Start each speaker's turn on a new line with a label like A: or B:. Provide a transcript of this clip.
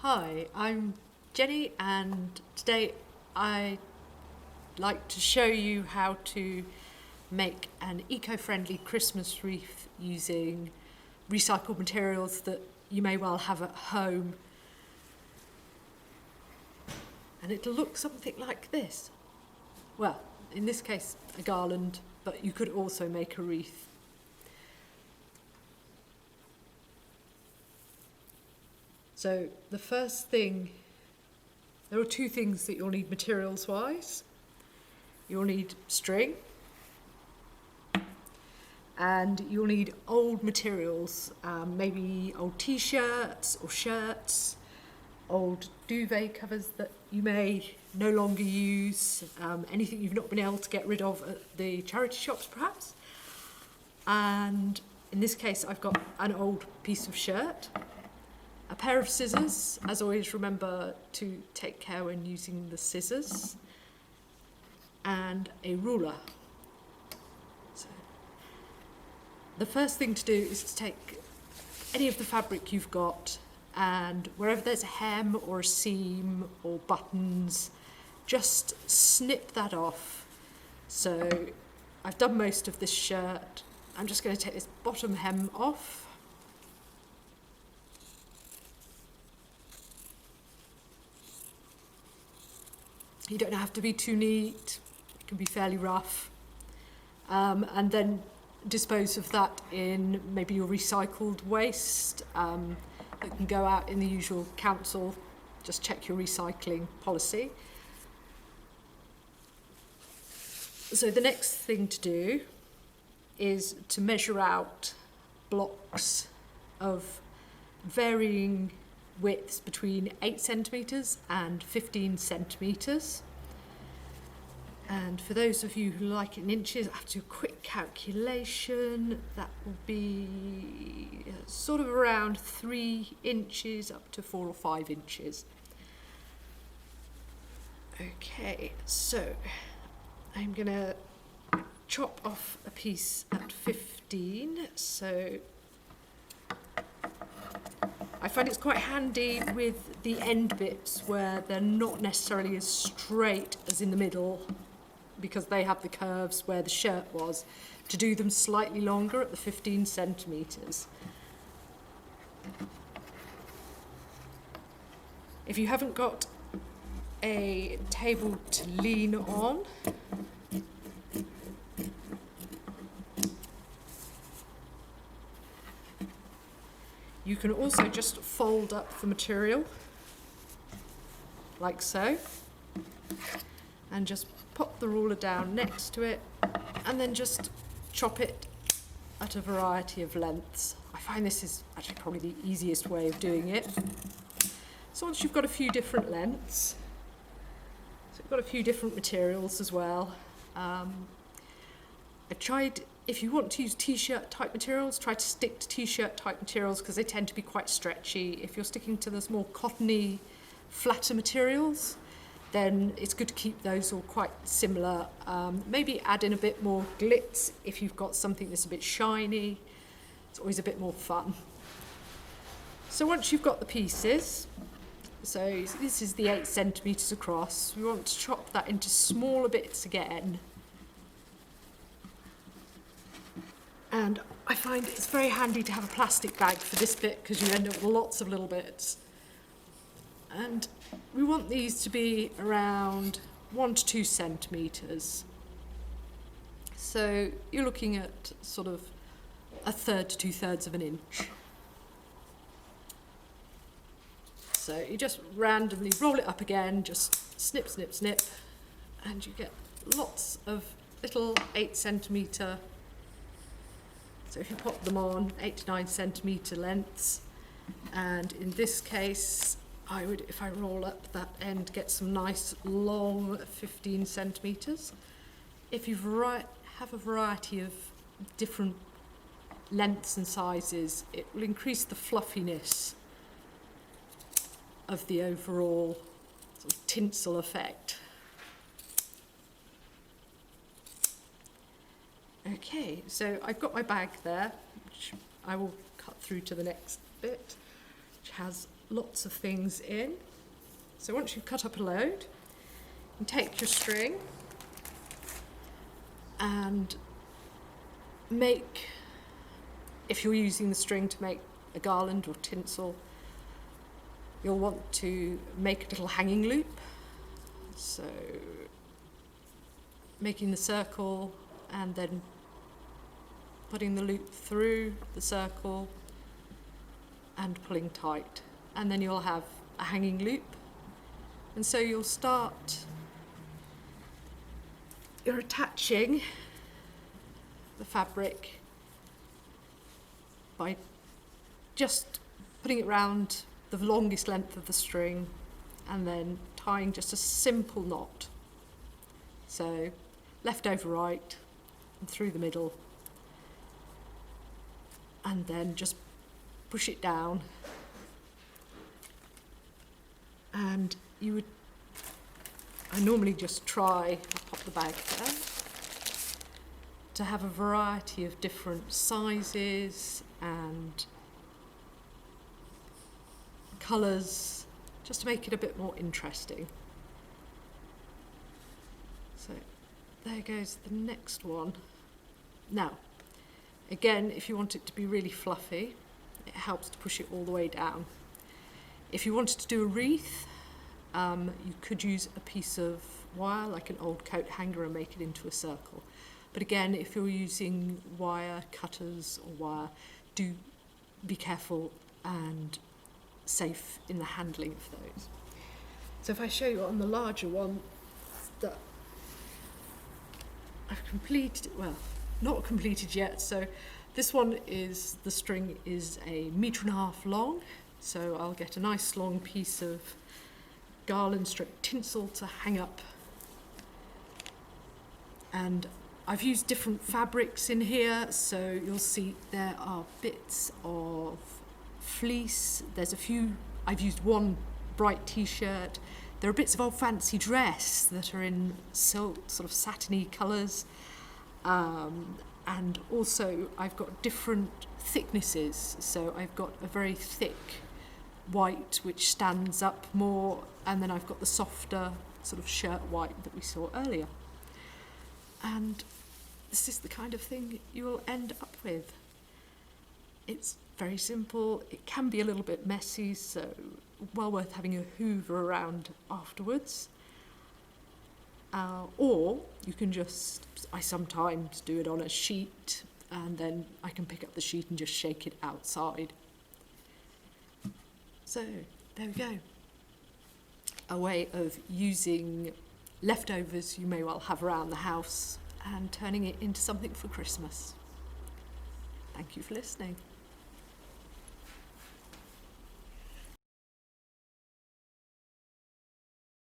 A: Hi, I'm Jenny, and today I'd like to show you how to make an eco-friendly Christmas wreath using recycled materials that you may well have at home. And it'll look something like this. Well, in this case, a garland, but you could also make a wreath. So the first thing, there are two things that you'll need materials-wise. You'll need string, and you'll need old materials, maybe old t-shirts or shirts, old duvet covers that you may no longer use, anything you've not been able to get rid of at the charity shops perhaps. And in this case I've got an old piece of shirt, a pair of scissors, as always remember to take care when using the scissors, and a ruler. So the first thing to do is to take any of the fabric you've got, and wherever there's a hem or a seam or buttons, just snip that off. So I've done most of this shirt. I'm just going to take this bottom hem off. You don't have to be too neat, it can be fairly rough. And then dispose of that in maybe your recycled waste that can go out in the usual council. Just check your recycling policy. So the next thing to do is to measure out blocks of varying widths between 8 centimetres and 15 centimetres. And for those of you who like it in inches, I have to do a quick calculation. That will be sort of around 3 inches up to 4 or 5 inches. Okay, so I'm going to chop off a piece at 15. So I find it's quite handy with the end bits where they're not necessarily as straight as in the middle, because they have the curves where the shirt was, to do them slightly longer at the 15 centimetres. If you haven't got a table to lean on, you can also just fold up the material, like so, and just pop the ruler down next to it, and then just chop it at a variety of lengths. I find this is actually probably the easiest way of doing it. So once you've got a few different lengths, so you've got a few different materials as well. I tried, if you want to use t-shirt type materials, try to stick to t-shirt type materials because they tend to be quite stretchy. If you're sticking to those more cottony, flatter materials, then it's good to keep those all quite similar. Maybe add in a bit more glitz if you've got something that's a bit shiny. It's always a bit more fun. So once you've got the pieces, so this is the 8 centimetres across, we want to chop that into smaller bits again. And I find it's very handy to have a plastic bag for this bit because you end up with lots of little bits. And we want these to be around 1 to 2 centimetres. So you're looking at sort of 1/3 to 2/3 of an inch. So you just randomly roll it up again, just snip, snip, snip, and you get lots of little 8 centimetre. So if you pop them on, 8 to 9 centimetre lengths, and in this case, I would, if I roll up that end, get some nice long 15 centimetres. If you have a variety of different lengths and sizes, it will increase the fluffiness of the overall sort of tinsel effect. Okay, so I've got my bag there, which I will cut through to the next bit, which has lots of things in. So once you've cut up a load, you take your string and make, if you're using the string to make a garland or tinsel, you'll want to make a little hanging loop. So making the circle and then putting the loop through the circle and pulling tight. And then you'll have a hanging loop. And so you're attaching the fabric by just putting it round the longest length of the string and then tying just a simple knot. So left over right and through the middle, and then just push it down. And I normally just try, I'll pop the bag there, to have a variety of different sizes and colours, just to make it a bit more interesting. So there goes the next one. Now, again, if you want it to be really fluffy, it helps to push it all the way down. If you wanted to do a wreath, you could use a piece of wire, like an old coat hanger, and make it into a circle. But again, if you're using wire cutters or wire, do be careful and safe in the handling of those. So if I show you on the larger one that I've completed, well, not completed yet. So this one is, the string is 1.5 meters long. So I'll get a nice long piece of garland strip tinsel to hang up. And I've used different fabrics in here. So you'll see there are bits of fleece. There's a few, I've used one bright t-shirt. There are bits of old fancy dress that are in silk, sort of satiny colours. And also I've got different thicknesses. So I've got a very thick white which stands up more, and then I've got the softer sort of shirt white that we saw earlier. And this is the kind of thing you will end up with. It's very simple. It can be a little bit messy, so well worth having a hoover around afterwards. Or you can just, I sometimes do it on a sheet, and then I can pick up the sheet and just shake it outside. So there we go. A way of using leftovers you may well have around the house and turning it into something for Christmas. Thank you for listening.